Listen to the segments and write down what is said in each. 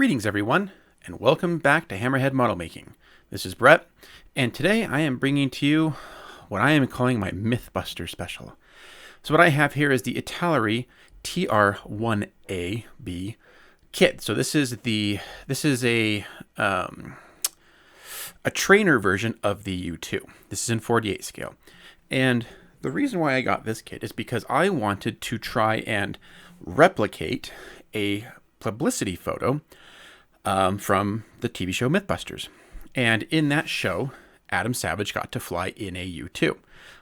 Greetings everyone, and welcome back to Hammerhead Model Making. This is Brett, and today I am bringing to you what I am calling my Mythbusters Special. So what I have here is the Italeri TR-1B kit. So this is a trainer version of the U2. This is in 48 scale, and the reason why I got this kit is because I wanted to try and replicate a publicity photo from the TV show Mythbusters. And in that show, Adam Savage got to fly in a U2.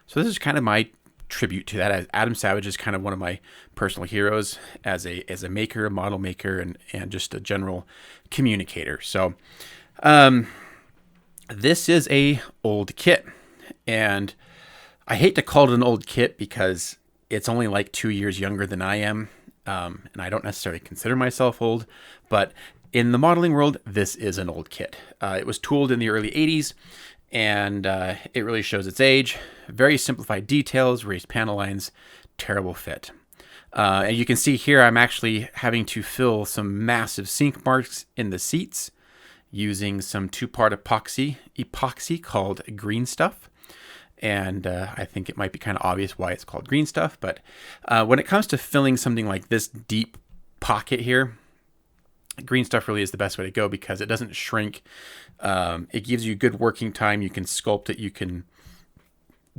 So this is kind of my tribute to that. Adam Savage is kind of one of my personal heroes as a maker, a model maker, and just a general communicator. So this is a old kit. And I hate to call it an old kit because it's only like 2 years younger than I am. And I don't necessarily consider myself old, but in the modeling world, this is an old kit. It was tooled in the early 80s, and it really shows its age. Very simplified details, raised panel lines, terrible fit. And you can see here I'm actually having to fill some massive sink marks in the seats using some two-part epoxy called green stuff. And I think it might be kind of obvious why it's called green stuff. But when it comes to filling something like this deep pocket here, green stuff really is the best way to go because it doesn't shrink. It gives you good working time. You can sculpt it. You can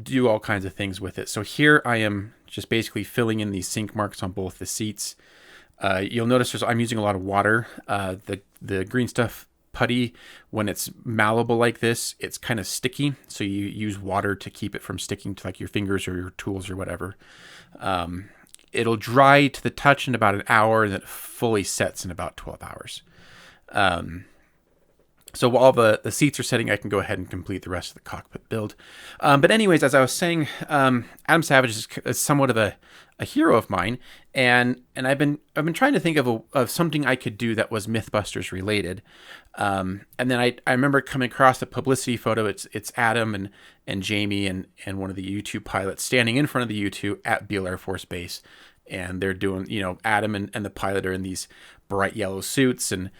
do all kinds of things with it. So here I am just basically filling in these sink marks on both the seats. You'll notice I'm using a lot of water. The green stuff putty, when it's malleable like this, it's kind of sticky, so you use water to keep it from sticking to like your fingers or your tools or whatever. It'll dry to the touch in about an hour, and it fully sets in about 12 hours. So while the seats are setting, I can go ahead and complete the rest of the cockpit build. But anyways, as I was saying, Adam Savage is somewhat of a hero of mine, and I've been trying to think of something I could do that was Mythbusters related. And then I remember coming across a publicity photo. It's Adam and Jamie and one of the U2 pilots standing in front of the U2 at Beale Air Force Base, and they're doing, Adam and the pilot are in these bright yellow suits, and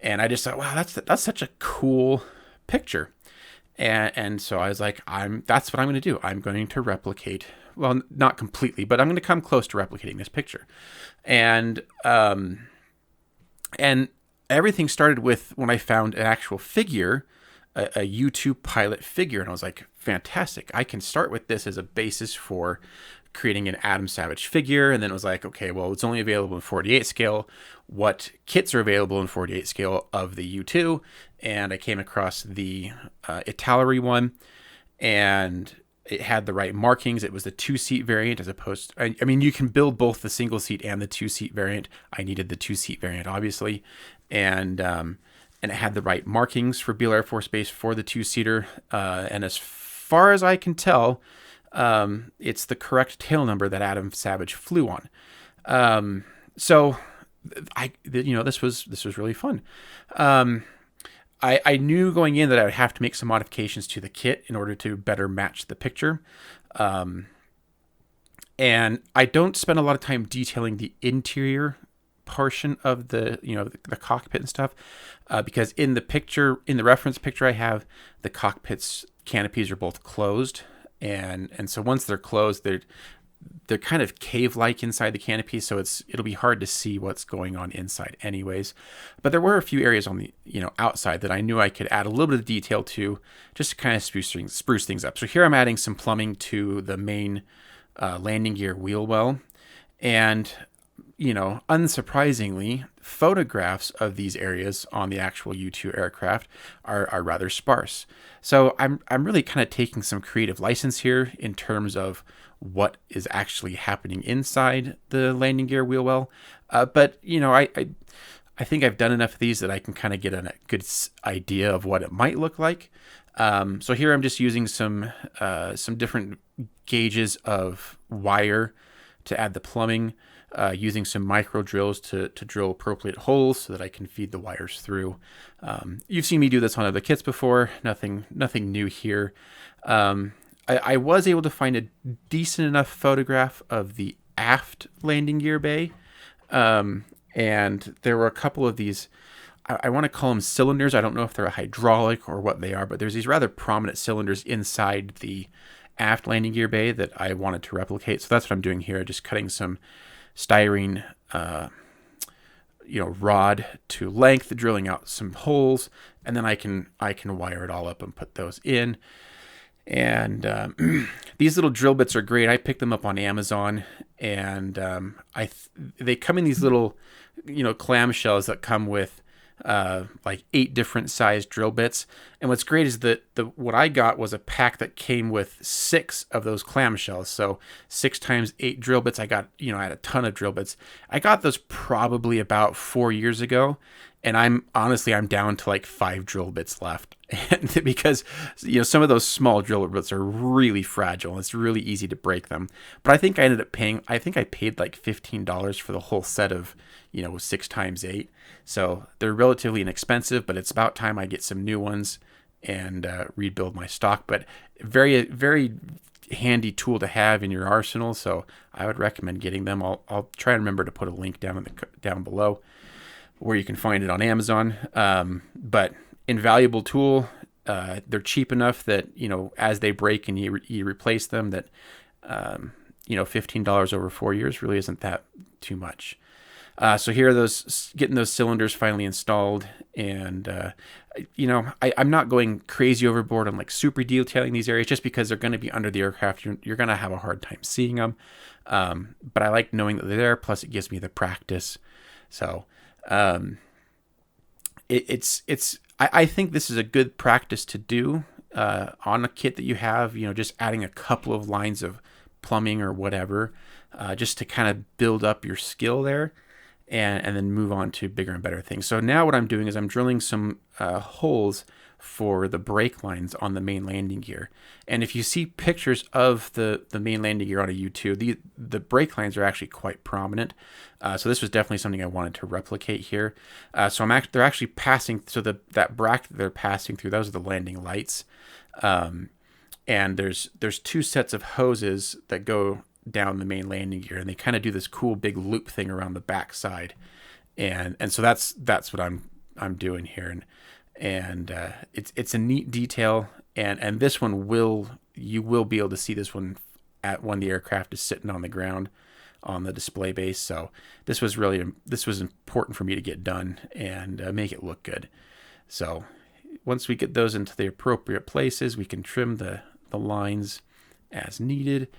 I just thought, wow, that's such a cool picture. And so I was like, that's what I'm going to do. I'm going to replicate, well, not completely, but I'm going to come close to replicating this picture. And everything started with when I found an actual figure, a U2 pilot figure, and I was like, fantastic. I can start with this as a basis for creating an Adam Savage figure. And then it was like, okay, well, it's only available in 48 scale. What kits are available in 48 scale of the U2? And I came across the Italeri one, and it had the right markings. It was the 2-seat variant as opposed to, I mean, you can build both the single seat and the 2-seat variant. I needed the 2-seat variant, obviously. And it had the right markings for Beale Air Force Base for the 2-seater. And as far as I can tell, it's the correct tail number that Adam Savage flew on. So this was really fun. I knew going in that I would have to make some modifications to the kit in order to better match the picture. And I don't spend a lot of time detailing the interior portion of the cockpit and stuff, because in the reference picture I have, the cockpit's canopies are both closed. And so once they're closed, they're kind of cave-like inside the canopy, so it'll be hard to see what's going on inside anyways. But there were a few areas on the outside that I knew I could add a little bit of detail to, just to kind of spruce things up. So here I'm adding some plumbing to the main landing gear wheel well, and unsurprisingly, photographs of these areas on the actual U2 aircraft are rather sparse. So I'm really kind of taking some creative license here in terms of what is actually happening inside the landing gear wheel well. But I think I've done enough of these that I can kind of get a good idea of what it might look like. So here I'm just using some different gauges of wire to add the plumbing, using some micro drills to drill appropriate holes so that I can feed the wires through. You've seen me do this on other kits before. Nothing new here. I was able to find a decent enough photograph of the aft landing gear bay, and there were a couple of these I want to call them cylinders. I don't know if they're a hydraulic or what they are, but there's these rather prominent cylinders inside the aft landing gear bay that I wanted to replicate. So that's what I'm doing here, just cutting some styrene rod to length, drilling out some holes, and then I can wire it all up and put those in. And these little drill bits are great. I picked them up on Amazon, and they come in these little clamshells that come with like 8 different size drill bits. And what's great is that what I got was a pack that came with 6 of those clamshells. So 6 times 8 drill bits. I got, I had a ton of drill bits. I got those probably about 4 years ago. And I'm down to like 5 drill bits left. And because, some of those small drill bits are really fragile. It's really easy to break them. But I think I paid like $15 for the whole set of, 6 times 8. So they're relatively inexpensive, but it's about time I get some new ones and rebuild my stock. But very, very handy tool to have in your arsenal. So I would recommend getting them. I'll try and remember to put a link down below where you can find it on Amazon. But invaluable tool. They're cheap enough that, as they break and you replace them, that, $15 over 4 years really isn't that too much. So here are getting those cylinders finally installed. And, I'm not going crazy overboard on like super detailing these areas just because they're going to be under the aircraft. You're going to have a hard time seeing them. But I like knowing that they're there. Plus it gives me the practice. So, I think this is a good practice to do on a kit that you have, just adding a couple of lines of plumbing or whatever, just to kind of build up your skill there and then move on to bigger and better things. So now what I'm doing is I'm drilling some holes for the brake lines on the main landing gear. And if you see pictures of the main landing gear on a YouTube, the brake lines are actually quite prominent. So this was definitely something I wanted to replicate here. So they're actually passing, so that bracket they're passing through, those are the landing lights. And there's 2 sets of hoses that go down the main landing gear, and they kind of do this cool big loop thing around the back side. And so that's what I'm doing here. And it's a neat detail, and this one you will be able to see this one when the aircraft is sitting on the ground on the display base. So this was important for me to get done and make it look good. So once we get those into the appropriate places, we can trim the lines as needed.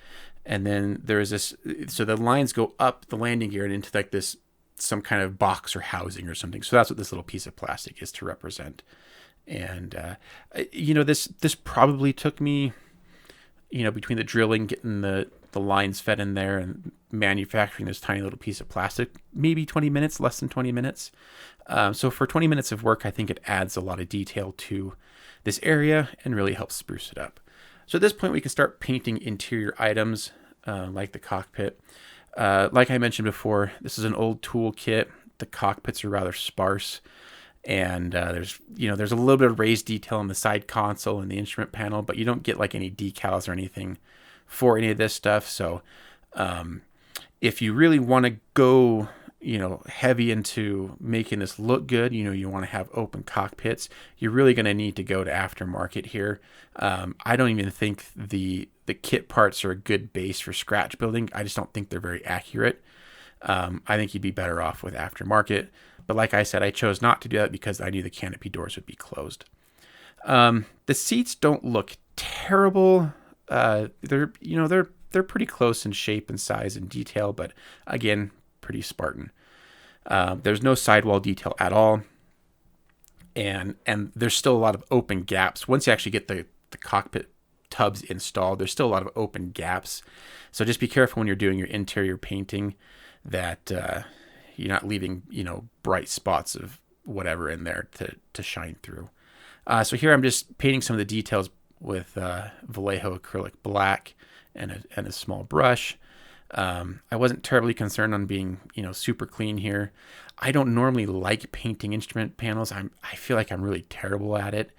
And then there's this, so the lines go up the landing gear and into like this, some kind of box or housing or something. So that's what this little piece of plastic is to represent. And, this probably took me, between the drilling, getting the lines fed in there and manufacturing this tiny little piece of plastic, maybe 20 minutes, less than 20 minutes. So for 20 minutes of work, I think it adds a lot of detail to this area and really helps spruce it up. So at this point, we can start painting interior items like the cockpit. Like I mentioned before, this is an old tool kit. The cockpits are rather sparse, and there's a little bit of raised detail on the side console and the instrument panel, but you don't get like any decals or anything for any of this stuff. So if you really want to go heavy into making this look good, you want to have open cockpits, you're really going to need to go to aftermarket here. I don't even think the kit parts are a good base for scratch building. I just don't think they're very accurate. I think you'd be better off with aftermarket. But like I said, I chose not to do that because I knew the canopy doors would be closed. The seats don't look terrible. They're pretty close in shape and size and detail, but again, pretty Spartan. There's no sidewall detail at all, and there's still a lot of open gaps. Once you actually get the cockpit tubs installed, there's still a lot of open gaps. So just be careful when you're doing your interior painting that you're not leaving bright spots of whatever in there to shine through. So here I'm just painting some of the details with Vallejo acrylic black and a small brush. I wasn't terribly concerned on being, super clean here. I don't normally like painting instrument panels. I feel like I'm really terrible at it.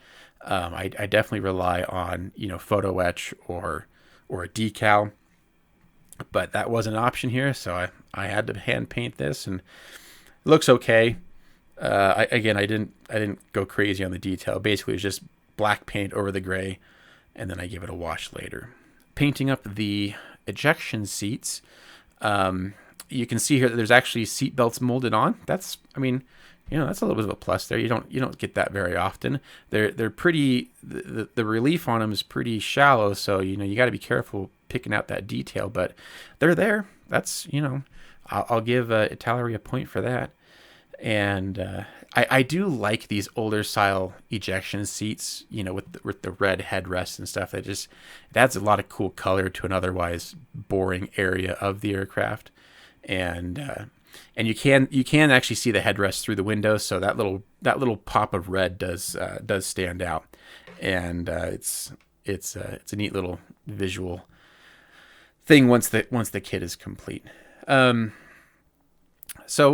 I definitely rely on, photo etch or a decal, but that wasn't an option here. So I had to hand paint this, and it looks okay. I didn't go crazy on the detail. Basically, it's just black paint over the gray, and then I give it a wash later. Painting up the ejection seats. You can see here that there's actually seat belts molded on. That's, I mean, that's a little bit of a plus there. You don't get that very often. They're pretty. The relief on them is pretty shallow, so you got to be careful picking out that detail. But they're there. That's I'll give Italeri a point for that. And I do like these older style ejection seats, with the red headrests and stuff. It adds a lot of cool color to an otherwise boring area of the aircraft. And you can actually see the headrest through the window, so that little pop of red does stand out, and it's a neat little visual thing once the kit is complete. So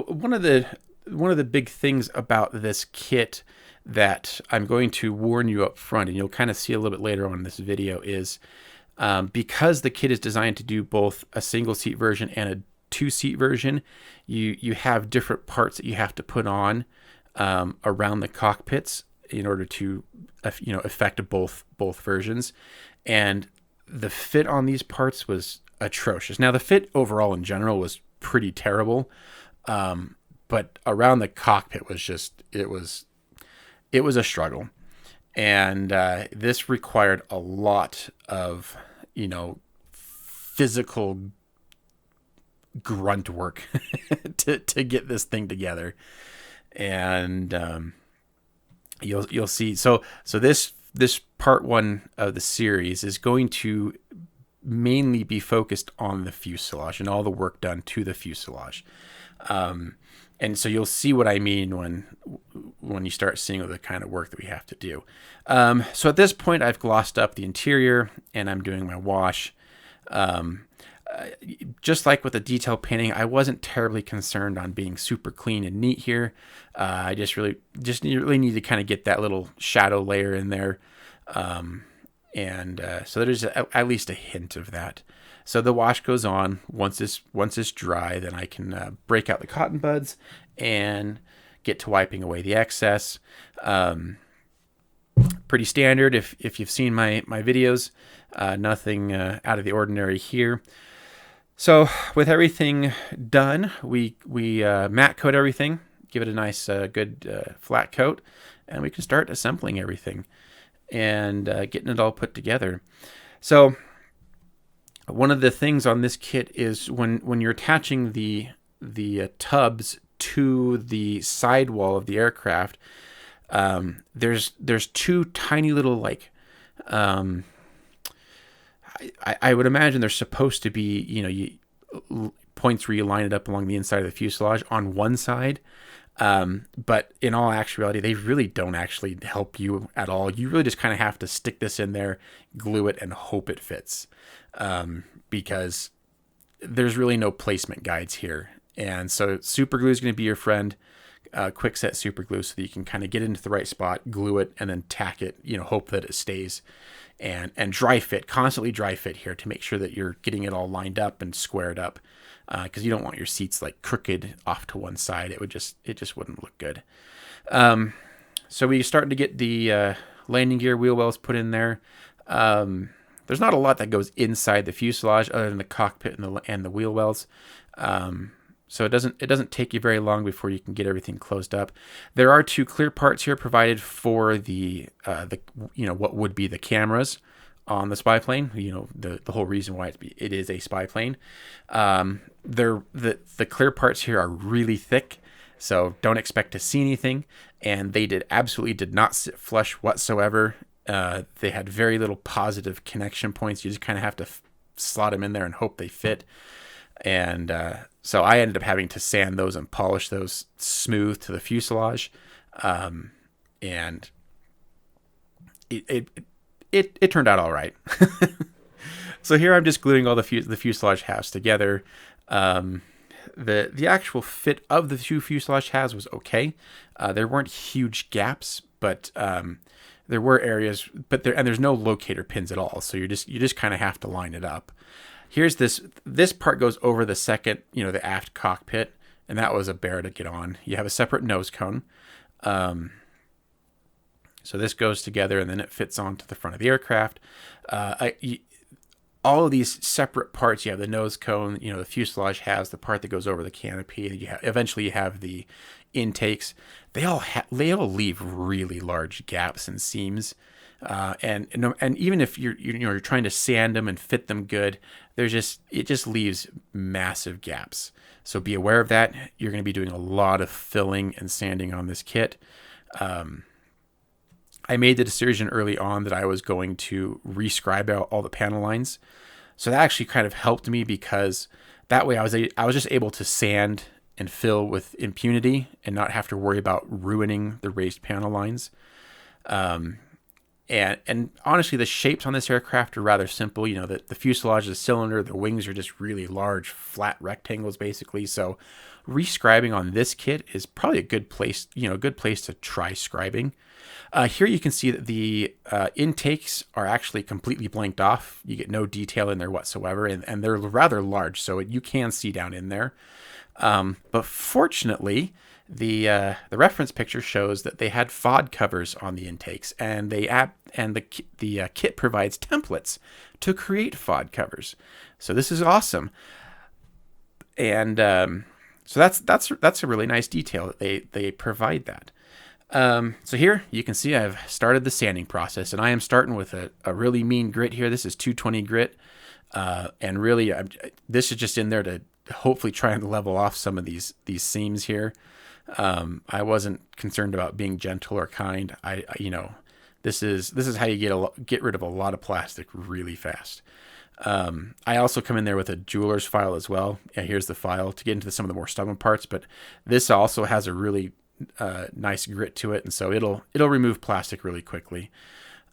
one of the big things about this kit that I'm going to warn you up front, and you'll kind of see a little bit later on in this video, is because the kit is designed to do both a single seat version and a two-seat version, you have different parts that you have to put on around the cockpits in order to affect both versions. And the fit on these parts was atrocious. Now, the fit overall in general was pretty terrible, but around the cockpit was just it was a struggle. And this required a lot of physical grunt work to get this thing together. And you'll see. So this part one of the series is going to mainly be focused on the fuselage and all the work done to the fuselage. And so you'll see what I mean when you start seeing the kind of work that we have to do. So at this point, I've glossed up the interior and I'm doing my wash. Just like with the detail painting, I wasn't terribly concerned on being super clean and neat here. I just really need to kind of get that little shadow layer in there. So there's at least a hint of that. So the wash goes on. Once it's dry, then I can break out the cotton buds and get to wiping away the excess. Pretty standard if you've seen my videos. Nothing out of the ordinary here. So with everything done, we matte coat everything, give it a nice good flat coat, and we can start assembling everything and getting it all put together. So one of the things on this kit is when you're attaching the tubs to the sidewall of the aircraft, there's two tiny little I would imagine there's supposed to be, points where you line it up along the inside of the fuselage on one side. But in all actuality, they really don't actually help you at all. You really just kind of have to stick this in there, glue it, and hope it fits. Because there's really no placement guides here. And so super glue is going to be your friend. Quick set super glue so that you can kind of get into the right spot, glue it, and then tack it, hope that it stays. And dry fit, constantly dry fit here to make sure that you're getting it all lined up and squared up, because you don't want your seats crooked off to one side. It just wouldn't look good. So we started to get the landing gear wheel wells put in there. There's not a lot that goes inside the fuselage other than the cockpit and the wheel wells. So it doesn't take you very long before you can get everything closed up. There are two clear parts here provided for the what would be the cameras on the spy plane. The whole reason why it is a spy plane. The clear parts here are really thick, so don't expect to see anything. And they absolutely did not sit flush whatsoever. They had very little positive connection points. You just kind of have to slot them in there and hope they fit. And so I ended up having to sand those and polish those smooth to the fuselage, and it turned out all right. So here I'm just gluing all the fuselage halves together. The actual fit of the two fuselage halves was okay. There weren't huge gaps, but there were areas. There's no locator pins at all, so you just kind of have to line it up. Here's this part goes over the second, the aft cockpit, and that was a bear to get on. You have a separate nose cone. So this goes together, and then it fits onto the front of the aircraft. All of these separate parts, you have the nose cone, the fuselage has the part that goes over the canopy. Eventually you have the intakes. They all leave really large gaps and seams. And even if you're trying to sand them and fit them good, it just leaves massive gaps. So be aware of that. You're going to be doing a lot of filling and sanding on this kit. I made the decision early on that I was going to rescribe out all the panel lines. So that actually kind of helped me, because that way I was just able to sand and fill with impunity and not have to worry about ruining the raised panel lines. And honestly, the shapes on this aircraft are rather simple. The fuselage is a cylinder, the wings are just really large, flat rectangles, basically. So rescribing on this kit is probably a good place to try scribing. Here you can see that the intakes are actually completely blanked off. You get no detail in there whatsoever, and they're rather large, so you can see down in there. But fortunately, the reference picture shows that they had FOD covers on the intakes, and the kit provides templates to create FOD covers. So this is awesome, and so that's a really nice detail that they provide that. So here you can see I've started the sanding process, and I am starting with a really mean grit here. This is 220 grit, and really this is just in there to hopefully try and level off some of these seams here. I wasn't concerned about being gentle or kind. This is how you get rid of a lot of plastic really fast. I also come in there with a jeweler's file as well. Yeah, here's the file to get into some of the more stubborn parts, but this also has a really nice grit to it, and so it'll remove plastic really quickly.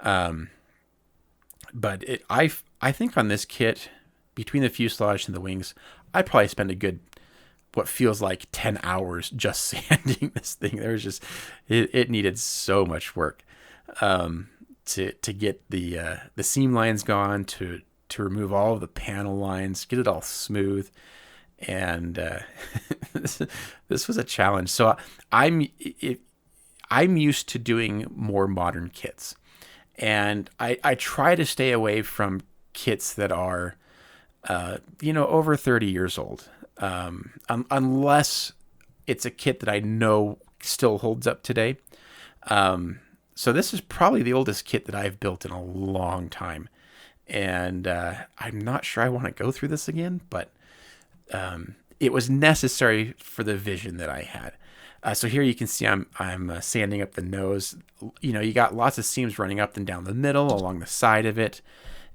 But I think on this kit, between the fuselage and the wings, I probably spend a good what feels like 10 hours just sanding this thing. There was just it needed so much work to get the seam lines gone, to remove all of the panel lines, get it all smooth. And this was a challenge. So I'm used to doing more modern kits, and I try to stay away from kits that are over 30 years old, unless it's a kit that I know still holds up today. So this is probably the oldest kit that I've built in a long time, and I'm not sure I want to go through this again, but it was necessary for the vision that I had. So here you can see I'm sanding up the nose. You got lots of seams running up and down the middle, along the side of it.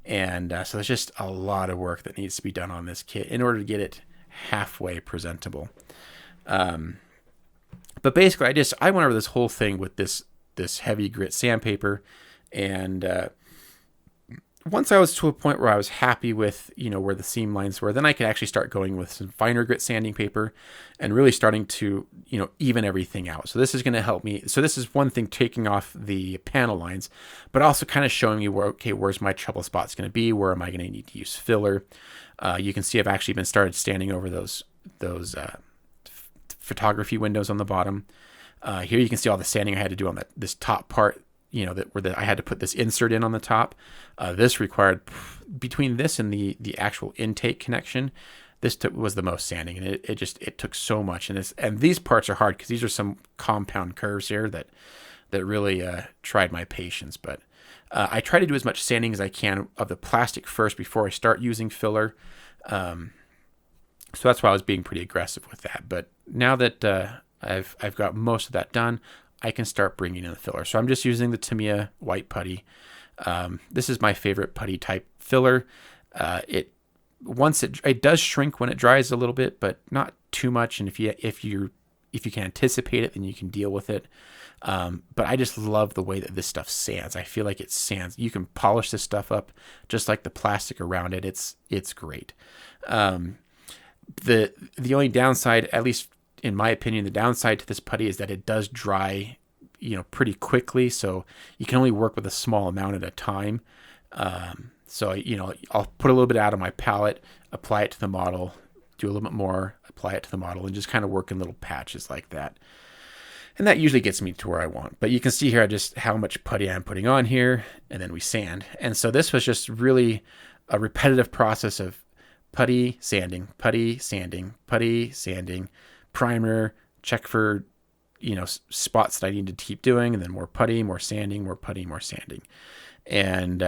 And so there's just a lot of work that needs to be done on this kit in order to get it halfway presentable. But basically I went over this whole thing with this heavy grit sandpaper, and once I was to a point where I was happy with, where the seam lines were, then I could actually start going with some finer grit sanding paper and really starting to, even everything out. So this is going to help me. So this is one thing, taking off the panel lines, but also kind of showing me where's my trouble spots going to be? Where am I going to need to use filler? You can see I've actually been started standing over those photography windows on the bottom. Here you can see all the sanding I had to do on this top part, I had to put this insert in on the top. This required, between this and the actual intake connection, this was the most sanding, and it took so much. And these parts are hard because these are some compound curves here that really tried my patience. But I try to do as much sanding as I can of the plastic first before I start using filler. So that's why I was being pretty aggressive with that. But now that I've got most of that done, I can start bringing in the filler. So I'm just using the Tamiya white putty. This is my favorite putty type filler. It does shrink when it dries a little bit, but not too much. And if you can anticipate it, then you can deal with it. But I just love the way that this stuff sands. I feel like it sands. You can polish this stuff up just like the plastic around it. It's great. The only downside, at least in my opinion, the downside to this putty is that it does dry, pretty quickly. So you can only work with a small amount at a time. So I'll put a little bit out on my palette, apply it to the model, do a little bit more, apply it to the model, and just kind of work in little patches like that. And that usually gets me to where I want. But you can see here just how much putty I'm putting on here, and then we sand. And so this was just really a repetitive process of putty, sanding, putty, sanding, putty, sanding, primer, check for, spots that I need to keep doing, and then more putty, more sanding, more putty, more sanding. And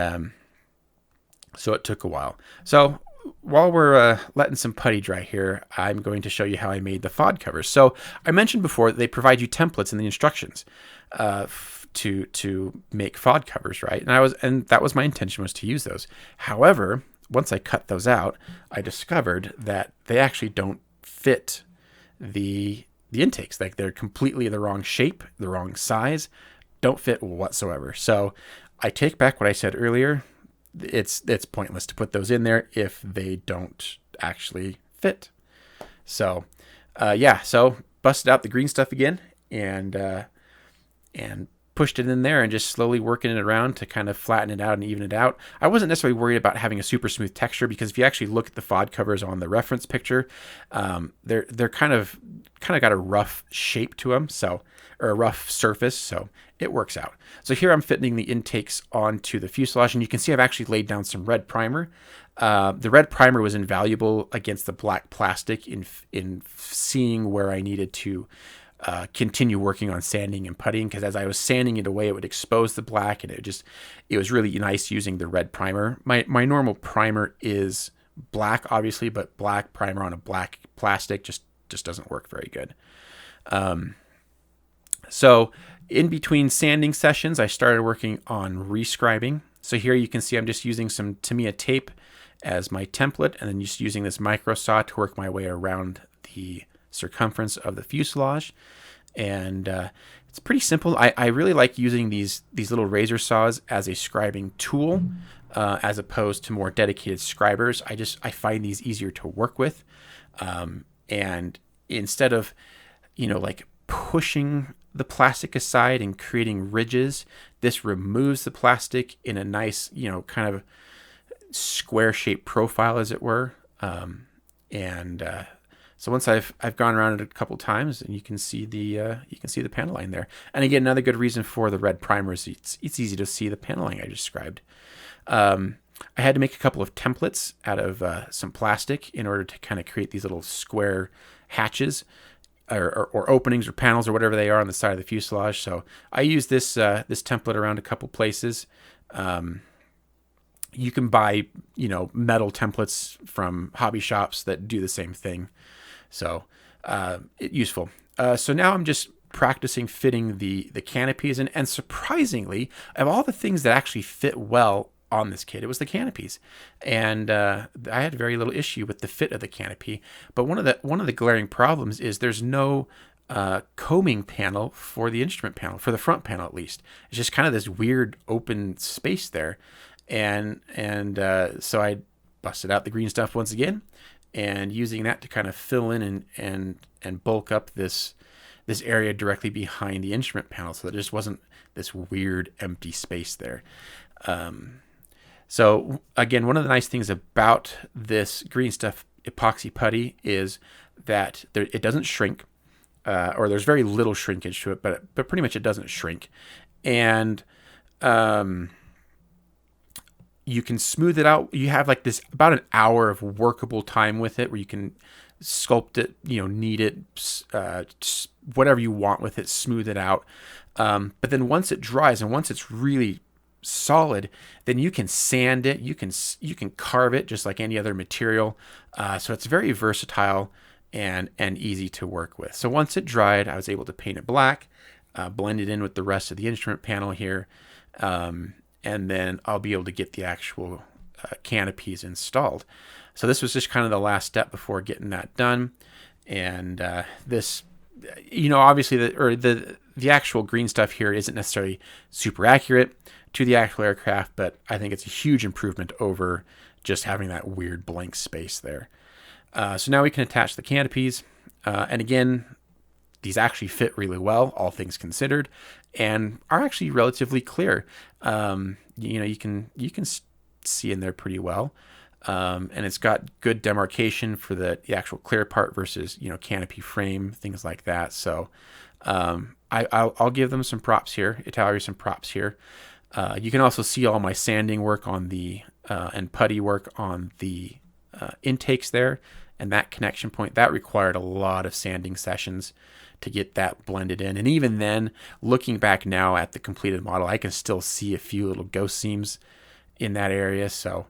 so it took a while. So while we're letting some putty dry here, I'm going to show you how I made the FOD covers. So I mentioned before that they provide you templates in the instructions to make FOD covers, right? And that was my intention, was to use those. However, once I cut those out, I discovered that they actually don't fit the intakes. Like, they're completely the wrong shape, the wrong size, don't fit whatsoever. So I take back what I said earlier. It's pointless to put those in there if they don't actually fit. So so busted out the green stuff again and pushed it in there and just slowly working it around to kind of flatten it out and even it out. I wasn't necessarily worried about having a super smooth texture, because if you actually look at the FOD covers on the reference picture, they're kind of got a rough shape to them, or a rough surface, so it works out. So here I'm fitting the intakes onto the fuselage, and you can see I've actually laid down some red primer. The red primer was invaluable against the black plastic in seeing where I needed to continue working on sanding and puttying, because as I was sanding it away, it would expose the black, and it was really nice using the red primer. My normal primer is black, obviously, but black primer on a black plastic just doesn't work very good. So in between sanding sessions, I started working on rescribing. So here you can see I'm just using some Tamiya tape as my template, and then just using this micro saw to work my way around the circumference of the fuselage. And it's pretty simple. I really like using these little razor saws as a scribing tool, as opposed to more dedicated scribers. I find these easier to work with. And instead of, like pushing the plastic aside and creating ridges, this removes the plastic in a nice, kind of square shaped profile, as it were. So once I've gone around it a couple times, and you can see the panel line there. And again, another good reason for the red primer is it's easy to see the panel line I described. I had to make a couple of templates out of some plastic in order to kind of create these little square hatches or openings or panels or whatever they are on the side of the fuselage. So I used this template around a couple places. You can buy metal templates from hobby shops that do the same thing. So useful. So now I'm just practicing fitting the canopies, and surprisingly, of all the things that actually fit well on this kit, it was the canopies. And I had very little issue with the fit of the canopy. But one of the glaring problems is there's no combing panel for the instrument panel, for the front panel at least. It's just kind of this weird open space there. And so I busted out the green stuff once again, and using that to kind of fill in and bulk up this area directly behind the instrument panel, so there just wasn't this weird empty space there. So again, one of the nice things about this green stuff epoxy putty is that it doesn't shrink, or there's very little shrinkage to it, but pretty much it doesn't shrink. And you can smooth it out. You have like this about an hour of workable time with it, where you can sculpt it, knead it, whatever you want with it, smooth it out. But then once it dries and once it's really solid, then you can sand it. You can carve it just like any other material. So it's very versatile and easy to work with. So once it dried, I was able to paint it black, blend it in with the rest of the instrument panel here. And then I'll be able to get the actual canopies installed. So this was just kind of the last step before getting that done. And this, obviously the actual green stuff here isn't necessarily super accurate to the actual aircraft, but I think it's a huge improvement over just having that weird blank space there. So now we can attach the canopies. And again, these actually fit really well, all things considered, and are actually relatively clear. You can see in there pretty well. and it's got good demarcation for the actual clear part versus, canopy frame, things like that. So I'll give them some props here, Italeri some props here. You can also see all my sanding work on the and putty work on the intakes there, and that connection point that required a lot of sanding sessions to get that blended in. And even then, looking back now at the completed model, I can still see a few little ghost seams in that area. So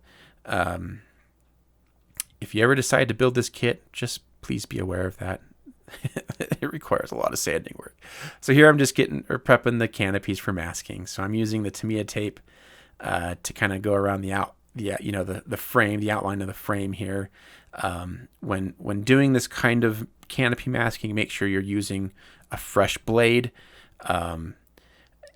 if you ever decide to build this kit, just please be aware of that. It requires a lot of sanding work. So here I'm just prepping the canopies for masking. So I'm using the Tamiya tape to kind of go around the frame, the outline of the frame here. When doing this kind of canopy masking, make sure you're using a fresh blade.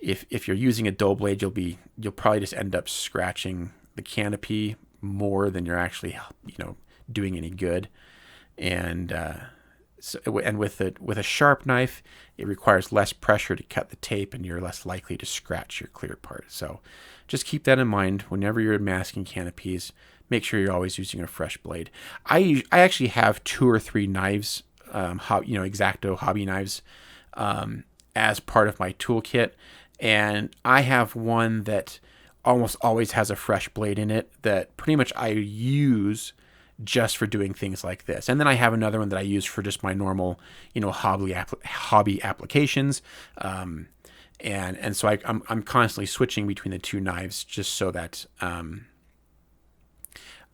If you're using a dull blade, you'll probably just end up scratching the canopy more than you're actually doing any good. And with a sharp knife, it requires less pressure to cut the tape, and you're less likely to scratch your clear part. So just keep that in mind whenever you're masking canopies. Make sure you're always using a fresh blade. I actually have 2 or 3 knives, X-Acto hobby knives, as part of my toolkit, and I have one that almost always has a fresh blade in it that pretty much I use just for doing things like this. And then I have another one that I use for just my normal, hobby applications. And so I'm constantly switching between the 2 knives just so that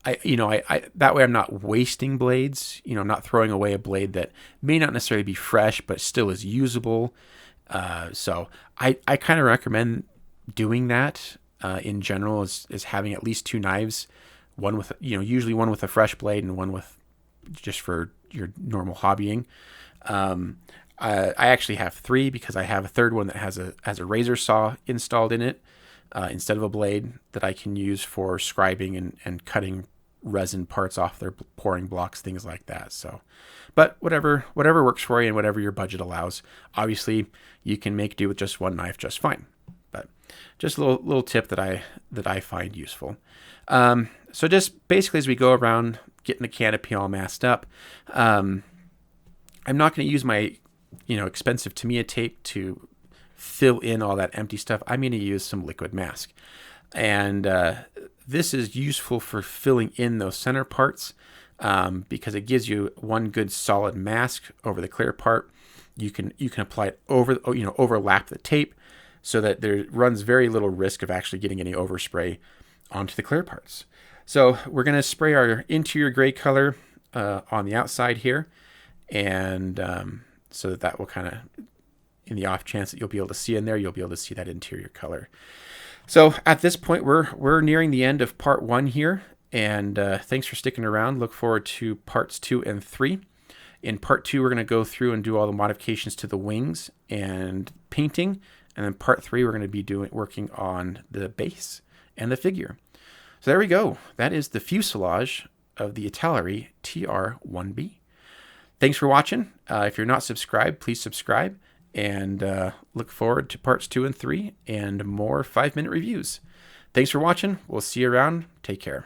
that way I'm not wasting blades. I'm not throwing away a blade that may not necessarily be fresh but still is usable. So I kind of recommend doing that in general, is having at least 2 knives. One with, usually one with a fresh blade and one with just for your normal hobbying. I actually have 3 because I have a third one that has a razor saw installed in it instead of a blade that I can use for scribing and cutting resin parts off their pouring blocks, things like that. So, but whatever works for you and whatever your budget allows. Obviously, you can make do with just one knife just fine. But just a little tip that I find useful. So just basically as we go around getting the canopy all masked up, I'm not going to use my, expensive Tamiya tape to fill in all that empty stuff. I'm going to use some liquid mask. And this is useful for filling in those center parts because it gives you one good solid mask over the clear part. You can apply it overlap the tape so that there runs very little risk of actually getting any overspray onto the clear parts. So we're going to spray our interior gray color on the outside here, and so that will kind of, in the off chance that you'll be able to see in there, you'll be able to see that interior color. So at this point, we're nearing the end of part 1 here, and thanks for sticking around. Look forward to parts 2 and 3. In part 2, we're going to go through and do all the modifications to the wings and painting, and then part 3, we're going to be working on the base and the figure. So there we go. That is the fuselage of the Italeri TR-1B. Thanks for watching. If you're not subscribed, please subscribe. And look forward to parts 2 and 3 and more 5-minute reviews. Thanks for watching. We'll see you around. Take care.